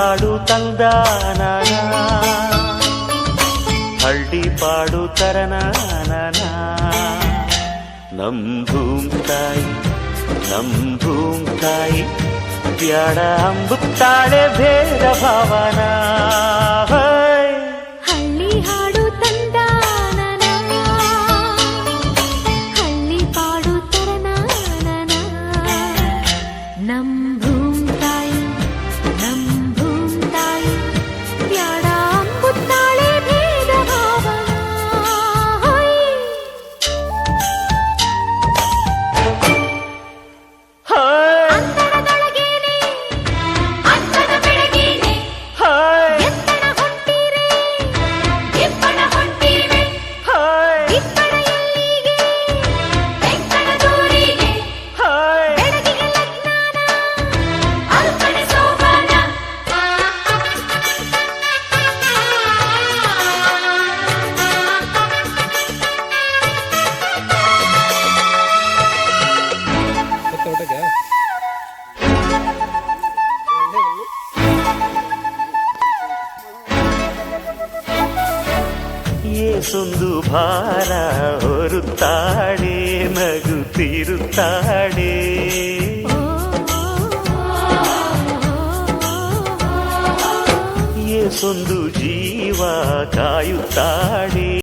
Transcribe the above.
ಹಾಡು ತಂದಾನ ಹಳ್ಳಿ ಪಾಡು ತರನಾನ ನಮ್ ಭೂಮ್ತಾಯಿ ಬ್ಯಾಡ ಅಂಬುತ್ತಾಳೆ ಭೇದ ಭಾವನ ಹಳ್ಳಿ ಹಾಡು ತಂದಾನ ಹಳ್ಳಿ ಪಾಡು ತರನಾನ ನಮ್ ಭೂಮ್ತಾಯಿ ಬ್ಯಾಡ ಅಂಬುತ್ತಾಳೆ ಭೇದ ಭಾವನ ಏಸೊಂದು ಭಾರ ಹೊರುತ್ತಾಳೆ ನಗುತ್ತಿರುತ್ತಾಳೆ ಏಸೊಂದು ಜೀವ ಕಾಯುತ್ತಾಳೆ